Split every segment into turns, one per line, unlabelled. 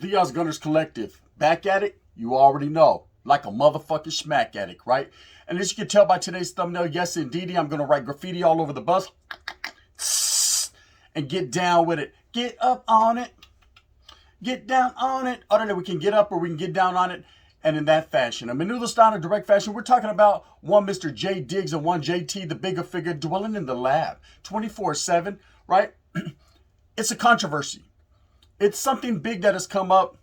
Peons Gunners Collective. Back at it, you already know. Like a motherfucking smack addict, right? And as you can tell by today's thumbnail, yes indeedy, I'm going to write graffiti all over the bus. And get down with it. Get up on it. Get down on it. I don't know, we can get up or we can get down on it. And in that fashion, a Menudo style in direct fashion, we're talking about one Mr. J Diggs and one JT, the bigger figure, dwelling in the lab 24/7, right? It's a controversy. It's something big that has come up.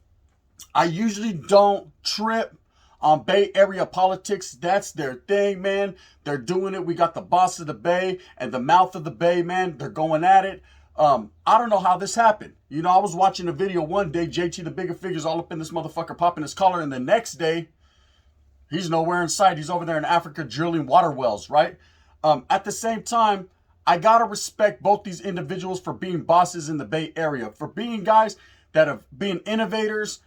I usually don't trip on Bay Area politics. That's their thing, man. They're doing it. We got the boss of the Bay and the mouth of the Bay, man. They're going at it. I don't know how this happened. You know, I was watching a video one day, JT, the bigger figure's all up in this motherfucker popping his collar, and the next day, he's nowhere in sight. He's over there in Africa drilling water wells, right? At the same time, I gotta respect both these individuals for being bosses in the Bay Area, for being guys that have been innovators,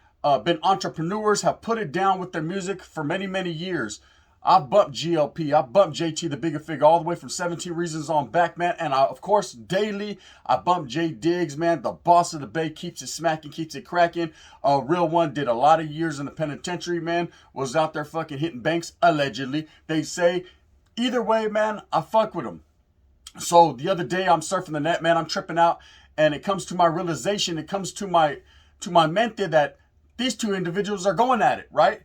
been entrepreneurs, have put it down with their music for many, many years. I've bumped GLP, I've bumped JT, the bigger figure, all the way from 17 Reasons on back, man. And of course, daily, I bump J Diggs, man. The boss of the Bay, keeps it smacking, keeps it cracking. Real one, did a lot of years in the penitentiary, man. Was out there fucking hitting banks, allegedly. They say, either way, man, I fuck with him. So the other day, I'm surfing the net, man. I'm tripping out. And it comes to my realization, it comes to my mente that these two individuals are going at it, right?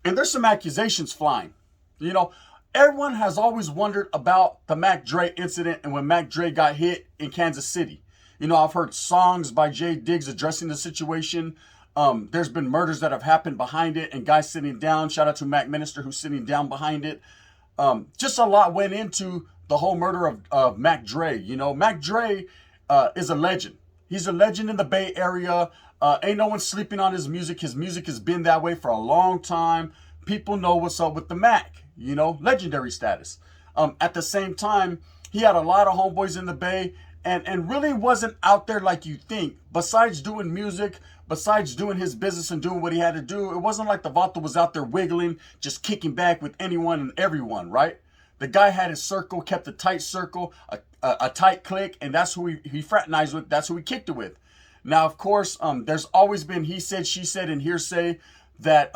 And there's some accusations flying. You know, everyone has always wondered about the Mac Dre incident and when Mac Dre got hit in Kansas City. You know, I've heard songs by J Diggs addressing the situation. There's been murders that have happened behind it and guys sitting down. Shout out to Mac Minister who's sitting down behind it. Just a lot went into the whole murder of Mac Dre. You know, Mac Dre is a legend. He's a legend in the Bay Area. Ain't no one sleeping on his music. His music has been that way for a long time. People know what's up with the Mac, you know, legendary status. At the same time, he had a lot of homeboys in the Bay and really wasn't out there like you think. Besides doing music, besides doing his business and doing what he had to do, it wasn't like the Vato was out there wiggling, just kicking back with anyone and everyone, right? The guy had his circle, kept a tight circle, a tight clique, and that's who he fraternized with. That's who he kicked it with. Now, of course, there's always been he said, she said, and hearsay that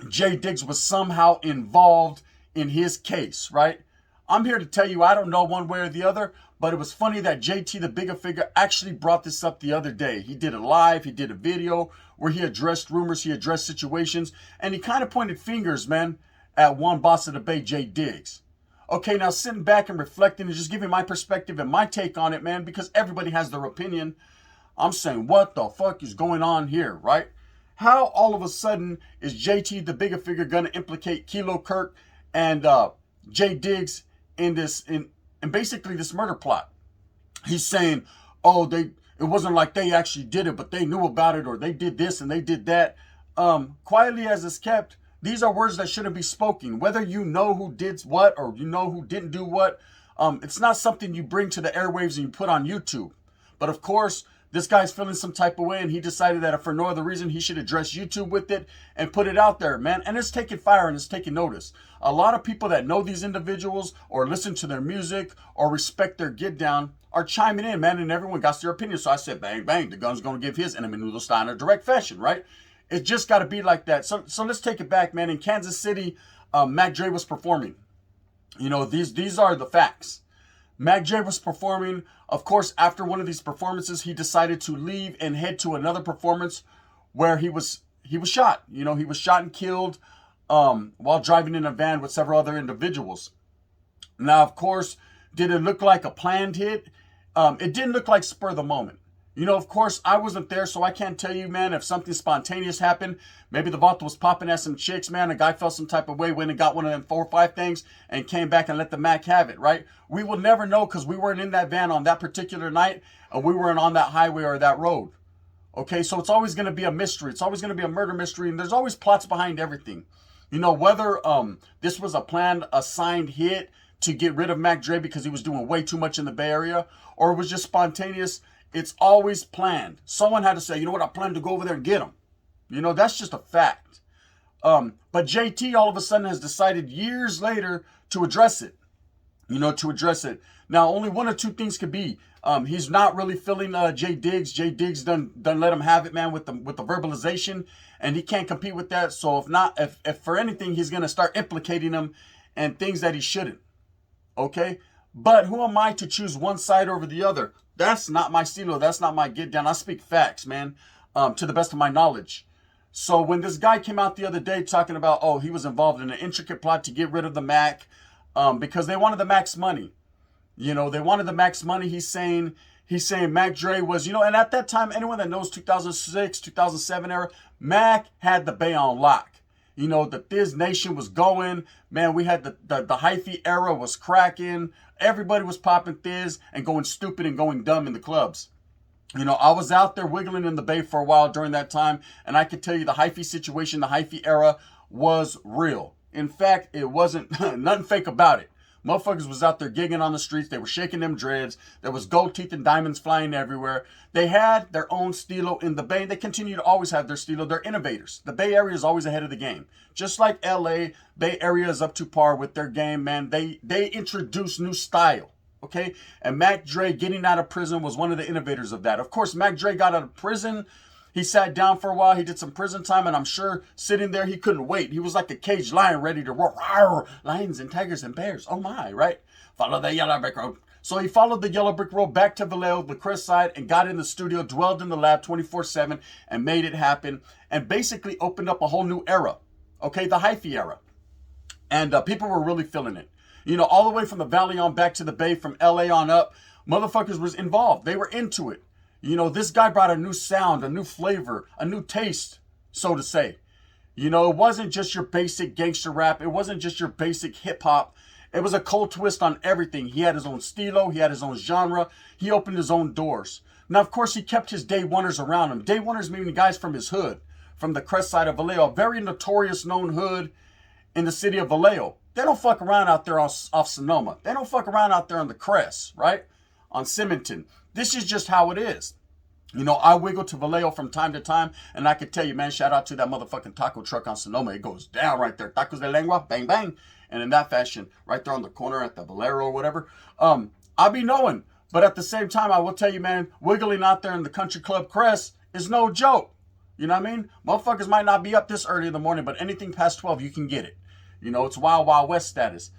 J Diggs was somehow involved in his case, right? I'm here to tell you I don't know one way or the other, but it was funny that JT, the bigger figure, actually brought this up the other day. He did a live, he did a video where he addressed rumors, he addressed situations, and he kind of pointed fingers, man, at one boss of the Bay, J Diggs. Okay, now sitting back and reflecting and just giving my perspective and my take on it, man, because everybody has their opinion. I'm saying, what the fuck is going on here, right? How all of a sudden is JT, the bigger figure, going to implicate Kilo Kirk and J Diggs in this, in basically this murder plot? He's saying, oh, it wasn't like they actually did it, but they knew about it, or they did this and they did that. Quietly as it's kept, these are words that shouldn't be spoken. Whether you know who did what or you know who didn't do what, it's not something you bring to the airwaves and you put on YouTube. But of course, this guy's feeling some type of way, and he decided that if for no other reason, he should address YouTube with it and put it out there, man. And it's taking fire and it's taking notice. A lot of people that know these individuals or listen to their music or respect their get down are chiming in, man, and everyone got their opinion. So I said, bang, bang, the gun's going to give his in a Menudo style in a direct fashion, right? It just got to be like that. So let's take it back, man. In Kansas City, Mac Dre was performing. You know, these are the facts. Mac Dre was performing. Of course, after one of these performances, he decided to leave and head to another performance where he was shot. You know, he was shot and killed while driving in a van with several other individuals. Now, of course, did it look like a planned hit? It didn't look like spur of the moment. You know, of course, I wasn't there, so I can't tell you, man, if something spontaneous happened. Maybe the Vato was popping at some chicks, man. A guy felt some type of way, went and got one of them 4 or 5 things and came back and let the Mac have it, right? We will never know because we weren't in that van on that particular night and we weren't on that highway or that road. Okay, so it's always going to be a mystery. It's always going to be a murder mystery, and there's always plots behind everything. You know, whether this was a planned, assigned hit to get rid of Mac Dre because he was doing way too much in the Bay Area, or it was just spontaneous. It's always planned. Someone had to say, you know what, I plan to go over there and get him. You know, that's just a fact. But JT all of a sudden has decided years later to address it. You know, to address it. Now, only one or two things could be. He's not really feeling Jay Diggs. Jay Diggs done let him have it, man, with the verbalization, and he can't compete with that. So if for anything, he's gonna start implicating him and things that he shouldn't. Okay, but who am I to choose one side over the other? That's not my stilo. That's not my get down. I speak facts, man, to the best of my knowledge. So when this guy came out the other day talking about, oh, he was involved in an intricate plot to get rid of the Mac, because they wanted the Mac's money. They wanted the Mac's money. He's saying Mac Dre was, and at that time, anyone that knows 2006, 2007 era, Mac had the Bay on lock. The Thiz Nation was going. Man, we had the Hyphy era was cracking. Everybody was popping Thiz and going stupid and going dumb in the clubs. I was out there wiggling in the Bay for a while during that time, and I could tell you the Hyphy situation, the Hyphy era was real. In fact, it wasn't nothing fake about it. Motherfuckers was out there gigging on the streets. They were shaking them dreads. There was gold teeth and diamonds flying everywhere. They had their own stilo in the Bay. They continue to always have their stilo. They're innovators. The Bay Area is always ahead of the game. Just like LA, Bay Area is up to par with their game, man. They introduce new style. Okay? And Mac Dre getting out of prison was one of the innovators of that. Of course, Mac Dre got out of prison. He sat down for a while. He did some prison time, and I'm sure sitting there, he couldn't wait. He was like a caged lion ready to roar. Rawr, lions and tigers and bears. Oh my, right? Follow the yellow brick road. So he followed the yellow brick road back to Vallejo, the Crest side, and got in the studio, dwelled in the lab 24/7, and made it happen, and basically opened up a whole new era. Okay, the Hyphy era. And people were really feeling it. All the way from the Valley on back to the Bay, from LA on up, motherfuckers was involved. They were into it. This guy brought a new sound, a new flavor, a new taste, so to say. It wasn't just your basic gangster rap. It wasn't just your basic hip hop. It was a cold twist on everything. He had his own stilo. He had his own genre. He opened his own doors. Now, of course, he kept his day oneers around him. Day oneers meaning guys from his hood, from the Crest side of Vallejo, a very notorious known hood in the city of Vallejo. They don't fuck around out there off Sonoma. They don't fuck around out there on the Crest, right? On Simonton. This is just how it is. I wiggle to Vallejo from time to time, and I can tell you, man, shout out to that motherfucking taco truck on Sonoma. It goes down right there. Tacos de lengua, bang, bang. And in that fashion, right there on the corner at the Valero or whatever, I'll be knowing. But at the same time, I will tell you, man, wiggling out there in the country club Crest is no joke. You know what I mean? Motherfuckers might not be up this early in the morning, but anything past 12, you can get it. It's Wild Wild West status.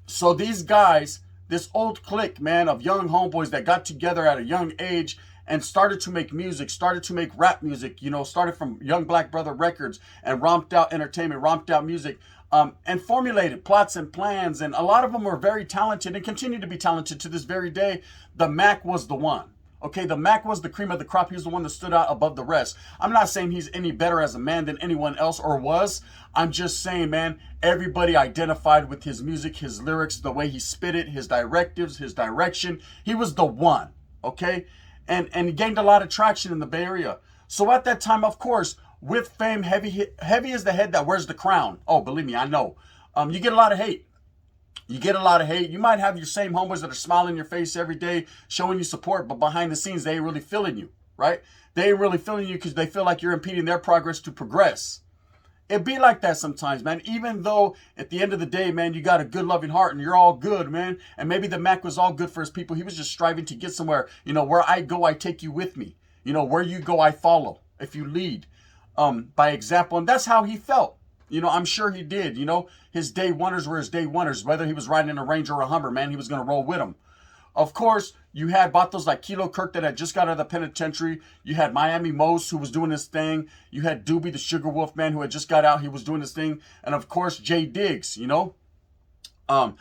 So these guys, this old clique, man, of young homeboys that got together at a young age and started to make music, started to make rap music, started from Young Black Brother Records and romped out entertainment, romped out music, and formulated plots and plans. And a lot of them were very talented and continue to be talented to this very day. The Mac was the one. Okay, the Mac was the cream of the crop. He was the one that stood out above the rest. I'm not saying he's any better as a man than anyone else or was. I'm just saying, man, everybody identified with his music, his lyrics, the way he spit it, his directives, his direction. He was the one, okay? And he gained a lot of traction in the Bay Area. So at that time, of course, with fame, heavy is the head that wears the crown. Oh, believe me, I know. You get a lot of hate. You might have your same homeboys that are smiling in your face every day, showing you support, but behind the scenes, they ain't really feeling you, right? They ain't really feeling you because they feel like you're impeding their progress to progress. It be like that sometimes, man. Even though at the end of the day, man, you got a good, loving heart and you're all good, man. And maybe the Mac was all good for his people. He was just striving to get somewhere. Where I go, I take you with me. Where you go, I follow. If you lead by example. And that's how he felt. I'm sure he did. His day oneers were his day oneers. Whether he was riding in a Ranger or a Hummer, man, he was going to roll with him. Of course, you had vatos like Kilo Kirk that had just got out of the penitentiary. You had Miami Mose who was doing his thing. You had Doobie the Sugar Wolf man who had just got out. He was doing his thing. And of course, Jay Diggs, And I'm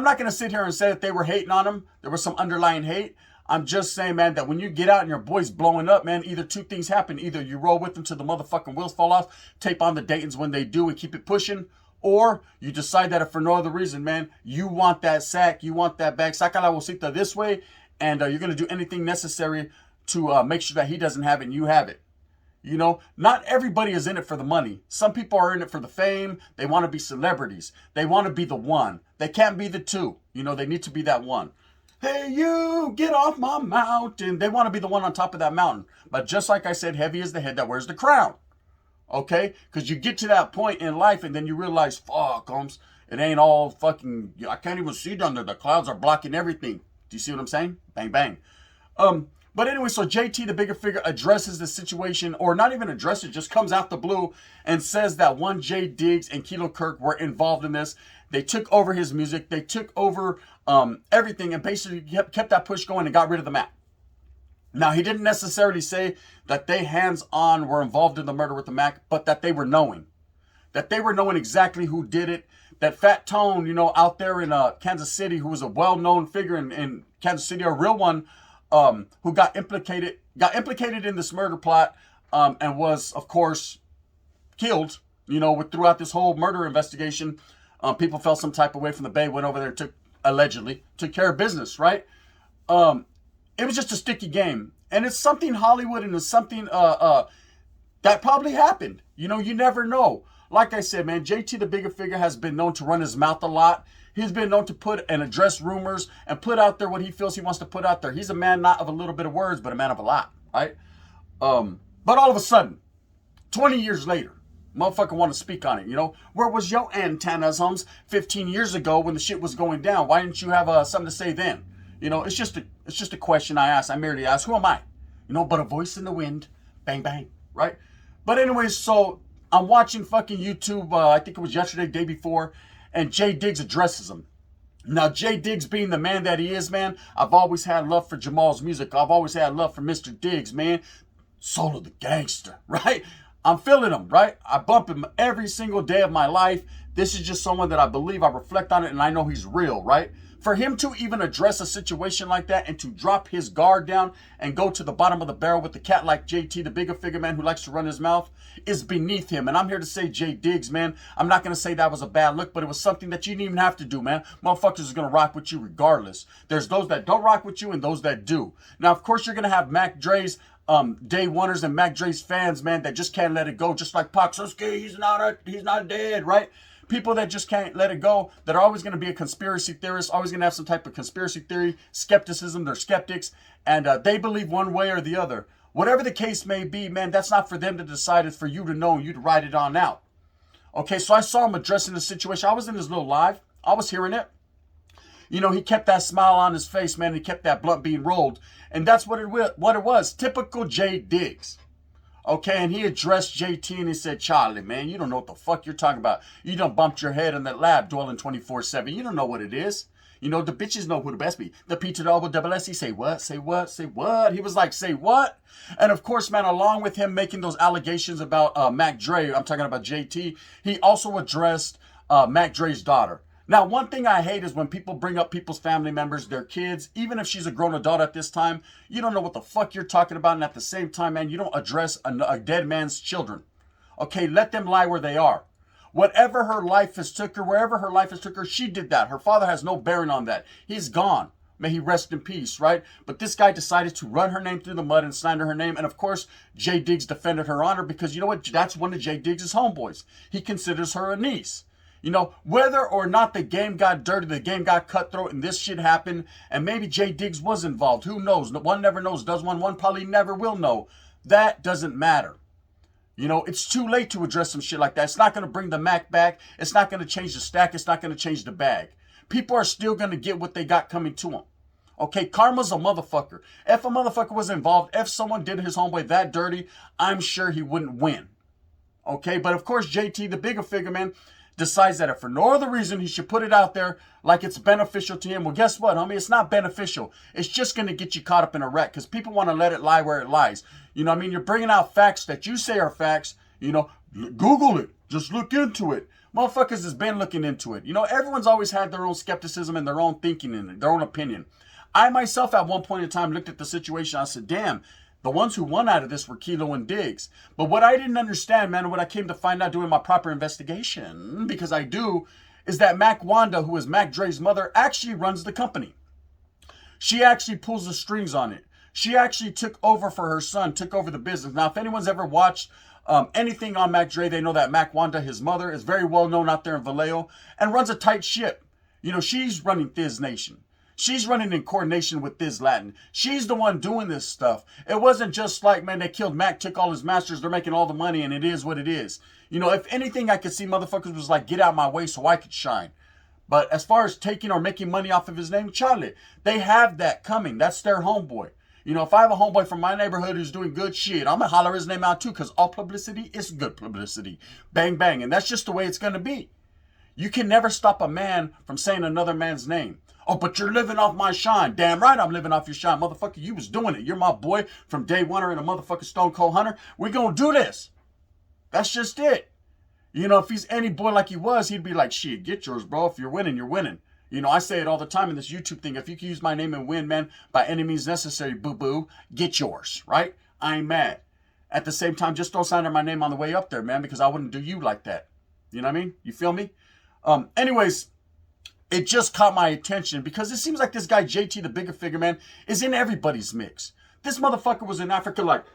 not going to sit here and say that they were hating on him. There was some underlying hate. I'm just saying, man, that when you get out and your boy's blowing up, man, either two things happen. Either you roll with them till the motherfucking wheels fall off, tape on the Daytons when they do and keep it pushing, or you decide that if for no other reason, man, you want that sack, you want that bag, saca la bolsita this way, and you're going to do anything necessary to make sure that he doesn't have it and you have it. Not everybody is in it for the money. Some people are in it for the fame. They want to be celebrities. They want to be the one. They can't be the two. They need to be that one. Hey, you, get off my mountain. They want to be the one on top of that mountain. But just like I said, heavy is the head that wears the crown. Okay? Because you get to that point in life and then you realize, fuck, Holmes, it ain't all fucking, I can't even see down there. The clouds are blocking everything. Do you see what I'm saying? Bang, bang. But anyway, so JT, the bigger figure, addresses the situation, or not even addresses, just comes out the blue and says that one Jay Diggs and Kilo Kirk were involved in this. They took over his music. They took over everything and basically kept that push going and got rid of the Mac. Now, he didn't necessarily say that they hands-on were involved in the murder with the Mac, but that they were knowing. That they were knowing exactly who did it. That Fat Tone, you know, out there in Kansas City, who was a well-known figure in Kansas City, a real one, who got implicated in this murder plot, and was, of course, killed, you know, throughout this whole murder investigation. People felt some type of way from the Bay, went over there and allegedly took care of business, right? It was just a sticky game. And it's something Hollywood, and it's something that probably happened. You know, you never know. Like I said, man, JT, the bigger figure, has been known to run his mouth a lot. He's been known to put and address rumors and put out there what he feels he wants to put out there. He's a man not of a little bit of words, but a man of a lot, right? But all of a sudden, 20 years later, motherfucker want to speak on it, you know? Where was your antennas, Holmes, 15 years ago when the shit was going down? Why didn't you have something to say then? You know, it's just a question I ask. I merely ask, who am I? You know, but a voice in the wind. Bang, bang, right? But anyway, so I'm watching fucking YouTube, I think it was yesterday, day before, and Jay Diggs addresses him. Now, Jay Diggs being the man that he is, man, I've always had love for Jamal's music. I've always had love for Mr. Diggs, man. Soul of the gangster, right? I'm feeling him, right? I bump him every single day of my life. This is just someone that I believe, I reflect on it, and I know he's real, right? For him to even address a situation like that and to drop his guard down and go to the bottom of the barrel with the cat like JT, the bigger figure man who likes to run his mouth, is beneath him. And I'm here to say, Jay Diggs, man, I'm not going to say that was a bad look, but it was something that you didn't even have to do, man. Motherfuckers is going to rock with you regardless. There's those that don't rock with you and those that do. Now, of course, you're going to have Mac Dre's day oneers and Mac Dre's fans, man, that just can't let it go. Just like Pac, he's not dead, right? People that just can't let it go, that are always going to be a conspiracy theorist, always going to have some type of conspiracy theory, skepticism, they're skeptics, and they believe one way or the other. Whatever the case may be, man, that's not for them to decide. It's for you to know and you to ride it on out. Okay, so I saw him addressing the situation. I was in his little live. I was hearing it. You know, he kept that smile on his face, man. He kept that blunt being rolled. And that's what it was. Typical Jay Diggs. Okay, and he addressed JT and he said, Charlie, man, you don't know what the fuck you're talking about. You done bumped your head in that lab dwelling 24/7. You don't know what it is. You know, the bitches know who the best be. The P to the double S, he say what? Say what? Say what? He was like, say what? And of course, man, along with him making those allegations about Mac Dre, I'm talking about JT, he also addressed Mac Dre's daughter. Now, one thing I hate is when people bring up people's family members, their kids, even if she's a grown adult at this time, you don't know what the fuck you're talking about. And at the same time, man, you don't address a dead man's children. Okay, let them lie where they are. Whatever her life has took her, wherever her life has took her, she did that. Her father has no bearing on that. He's gone. May he rest in peace, right? But this guy decided to run her name through the mud and slander her name. And of course, Jay Diggs defended her honor because you know what? That's one of Jay Diggs' homeboys. He considers her a niece. You know, whether or not the game got dirty, the game got cutthroat, and this shit happened, and maybe Jay Diggs was involved. Who knows? One never knows. Does one? One probably never will know. That doesn't matter. You know, it's too late to address some shit like that. It's not going to bring the Mac back. It's not going to change the stack. It's not going to change the bag. People are still going to get what they got coming to them. Okay, karma's a motherfucker. If a motherfucker was involved, if someone did his homeboy that dirty, I'm sure he wouldn't win. Okay, but of course, JT, the bigger figure, man, decides that if for no other reason he should put it out there like it's beneficial to him. Well, guess what, homie? It's not beneficial. It's just going to get you caught up in a wreck because people want to let it lie where it lies. You know what I mean? You're bringing out facts that you say are facts. You know, Google it. Just look into it. Motherfuckers has been looking into it. You know, everyone's always had their own skepticism and their own thinking in it, their own opinion. I myself at one point in time looked at the situation. I said, damn, the ones who won out of this were Kilo and Diggs. But what I didn't understand, man, what I came to find out doing my proper investigation, because I do, is that Mac Wanda, who is Mac Dre's mother, actually runs the company. She actually pulls the strings on it. She actually took over for her son, took over the business. Now, if anyone's ever watched anything on Mac Dre, they know that Mac Wanda, his mother, is very well known out there in Vallejo and runs a tight ship. You know, she's running Thiz Nation. She's running in coordination with Thiz Latin. She's the one doing this stuff. It wasn't just like, man, they killed Mac, took all his masters, they're making all the money, and it is what it is. You know, if anything, I could see motherfuckers was like, get out my way so I could shine. But as far as taking or making money off of his name, Charlie, they have that coming. That's their homeboy. You know, if I have a homeboy from my neighborhood who's doing good shit, I'm going to holler his name out too, because all publicity is good publicity. Bang, bang. And that's just the way it's going to be. You can never stop a man from saying another man's name. Oh, but you're living off my shine. Damn right I'm living off your shine. Motherfucker, you was doing it. You're my boy from day one or in a motherfucking Stone Cold Hunter. We gonna do this. That's just it. You know, if he's any boy like he was, he'd be like, shit, get yours, bro. If you're winning, you're winning. You know, I say it all the time in this YouTube thing. If you can use my name and win, man, by any means necessary, boo-boo, get yours, right? I ain't mad. At the same time, just don't sign my name on the way up there, man, because I wouldn't do you like that. You know what I mean? You feel me? Anyways, it just caught my attention because it seems like this guy, JT, the bigger figure, man, is in everybody's mix. This motherfucker was in Africa like,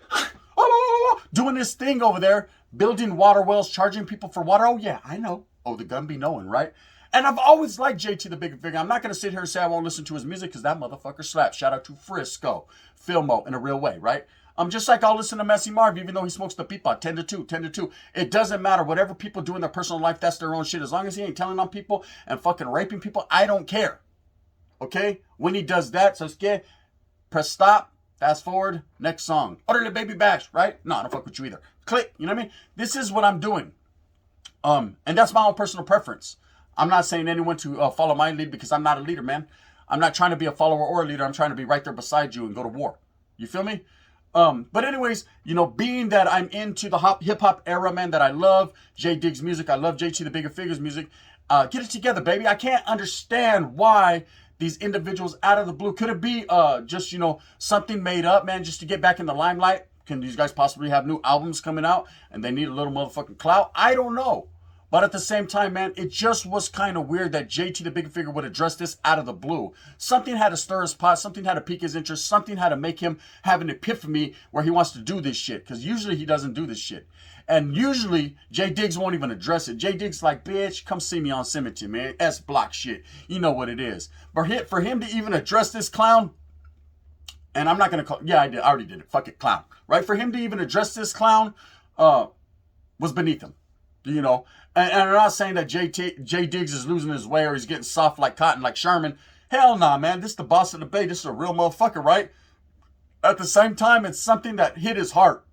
doing this thing over there, building water wells, charging people for water. Oh, yeah, I know. Oh, the gun be knowing, right? And I've always liked JT, the bigger figure. I'm not going to sit here and say I won't listen to his music because that motherfucker slaps. Shout out to Frisco, Filmo, in a real way, right? Just like I'll listen to Messy Marv, even though he smokes the pipa, 10 to 2, 10 to 2. It doesn't matter. Whatever people do in their personal life, that's their own shit. As long as he ain't telling on people and fucking raping people, I don't care. Okay? When he does that, so scared, press stop, fast forward, next song. Orderly Baby Bash, right? No, I don't fuck with you either. Click, you know what I mean? This is what I'm doing. And that's my own personal preference. I'm not saying anyone to follow my lead because I'm not a leader, man. I'm not trying to be a follower or a leader. I'm trying to be right there beside you and go to war. You feel me? But anyways, you know, being that I'm into the hip-hop era, man, that I love J Diggs music, I love JT the Bigger Figures music, get it together, baby. I can't understand why these individuals out of the blue, could it be just, you know, something made up, man, just to get back in the limelight? Can these guys possibly have new albums coming out and they need a little motherfucking clout? I don't know. But at the same time, man, it just was kind of weird that JT the Bigger Figure would address this out of the blue. Something had to stir his pot. Something had to pique his interest. Something had to make him have an epiphany where he wants to do this shit. Because usually he doesn't do this shit. And usually, J Diggs won't even address it. J Diggs like, bitch, come see me on Cemetery, man. S-block shit. You know what it is. But for him to even address this clown, and I'm not going to call, yeah, I already did it. Fuck it, clown. Right? For him to even address this clown was beneath him. You know, and I'm not saying that J Diggs is losing his way or he's getting soft like cotton like Sherman. Hell nah, man. This is the boss of the bay. This is a real motherfucker, right? At the same time, it's something that hit his heart.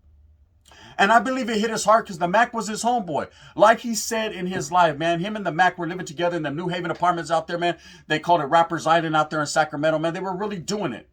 And I believe it hit his heart because the Mac was his homeboy. Like he said in his live, man, him and the Mac were living together in the New Haven apartments out there, man. They called it Rappers Island out there in Sacramento, man. They were really doing it.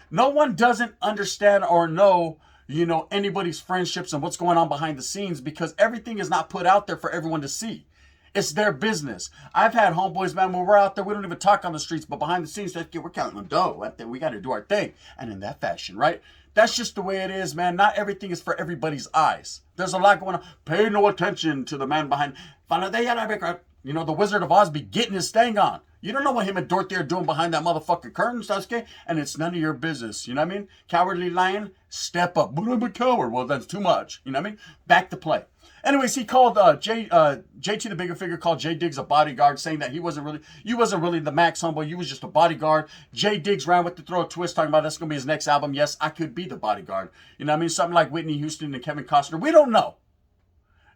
No one doesn't understand or know, you know, anybody's friendships and what's going on behind the scenes because everything is not put out there for everyone to see. It's their business. I've had homeboys, man, when we're out there, we don't even talk on the streets, but behind the scenes, we're counting the dough. We got to do our thing. And in that fashion, right? That's just the way it is, man. Not everything is for everybody's eyes. There's a lot going on. Pay no attention to the man behind. You know, the Wizard of Oz be getting his thing on. You don't know what him and Dorothy are doing behind that motherfucking curtain, Sasuke, and it's none of your business. You know what I mean? Cowardly lion, step up. But I'm a coward. Well, that's too much. You know what I mean? Back to play. Anyways, he called JT the Bigger Figure called J Diggs a bodyguard, saying that you wasn't really the Max homeboy, you was just a bodyguard. J Diggs ran with the throw a twist, talking about that's gonna be his next album. Yes, I could be the bodyguard. You know what I mean? Something like Whitney Houston and Kevin Costner. We don't know.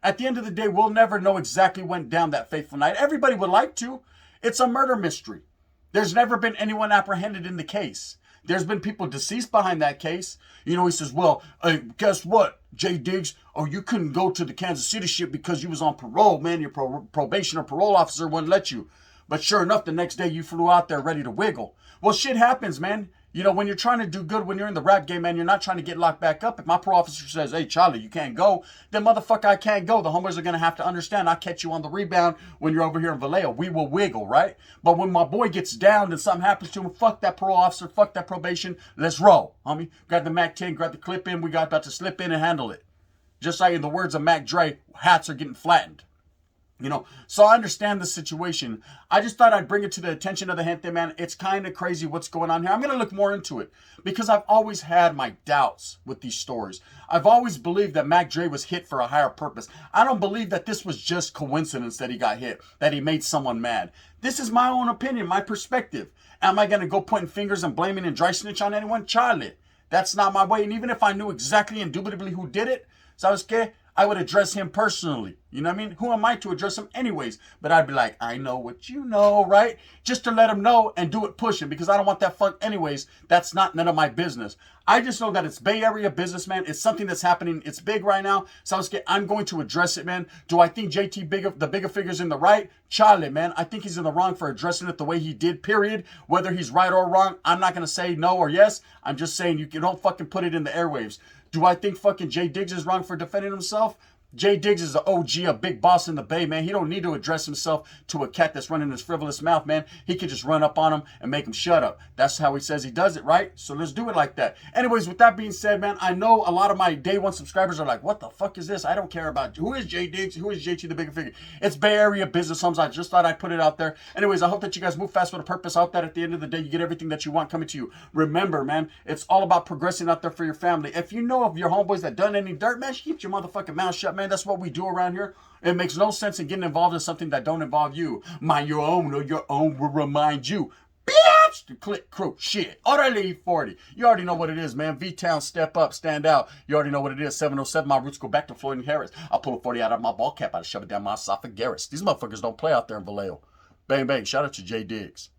At the end of the day, we'll never know exactly what went down that fateful night. Everybody would like to. It's a murder mystery. There's never been anyone apprehended in the case. There's been people deceased behind that case. You know, he says, well, guess what, J Diggs? Oh, you couldn't go to the Kansas City shit because you was on parole, man. Your probation or parole officer wouldn't let you. But sure enough, the next day you flew out there ready to wiggle. Well, shit happens, man. You know, when you're trying to do good, when you're in the rap game, man, you're not trying to get locked back up. If my parole officer says, hey, Charlie, you can't go, then motherfucker, I can't go. The homies are going to have to understand I'll catch you on the rebound when you're over here in Vallejo. We will wiggle, right? But when my boy gets down and something happens to him, fuck that parole officer, fuck that probation. Let's roll, homie. Grab the Mac 10, grab the clip in. We got about to slip in and handle it. Just like in the words of Mac Dre, hats are getting flattened. You know, so I understand the situation. I just thought I'd bring it to the attention of the gente, man. It's kind of crazy what's going on here. I'm going to look more into it because I've always had my doubts with these stories. I've always believed that Mac Dre was hit for a higher purpose. I don't believe that this was just coincidence that he got hit, that he made someone mad. This is my own opinion, my perspective. Am I going to go pointing fingers and blaming and dry snitch on anyone? Charlie, that's not my way. And even if I knew exactly indubitably who did it, ¿sabes qué? I would address him personally. You know what I mean? Who am I to address him anyways? But I'd be like, I know what you know, right? Just to let him know and do it pushing, because I don't want that fuck anyways. That's not none of my business. I just know that it's Bay Area business, man. It's something that's happening. It's big right now. So I'm going to address it, man. Do I think JT the bigger figure's in the right? Charlie, man. I think he's in the wrong for addressing it the way he did, period. Whether he's right or wrong, I'm not going to say no or yes. I'm just saying you don't fucking put it in the airwaves. Do I think fucking Jay Diggs is wrong for defending himself? Jay Diggs is an OG, a big boss in the Bay, man. He don't need to address himself to a cat that's running his frivolous mouth, man. He could just run up on him and make him shut up. That's how he says he does it, right? So let's do it like that. Anyways, with that being said, man, I know a lot of my day one subscribers are like, what the fuck is this? I don't care about who is Jay Diggs, who is JT the bigger figure. It's Bay Area business homes. I just thought I'd put it out there. Anyways, I hope that you guys move fast with a purpose. I hope that at the end of the day, you get everything that you want coming to you. Remember, man, it's all about progressing out there for your family. If you know of your homeboys that done any dirt, man, keep your motherfucking mouth shut, man. That's what we do around here. It makes no sense in getting involved in something that don't involve you. Mind your own, or your own will remind you. Bitch! To click, crook, shit. Orderly 40. You already know what it is, man. V-Town, step up, stand out. You already know what it is. 707, my roots go back to Floyd and Harris. I'll pull a 40 out of my ball cap. I'll shove it down my esophagus. These motherfuckers don't play out there in Vallejo. Bang, bang. Shout out to Jay Diggs.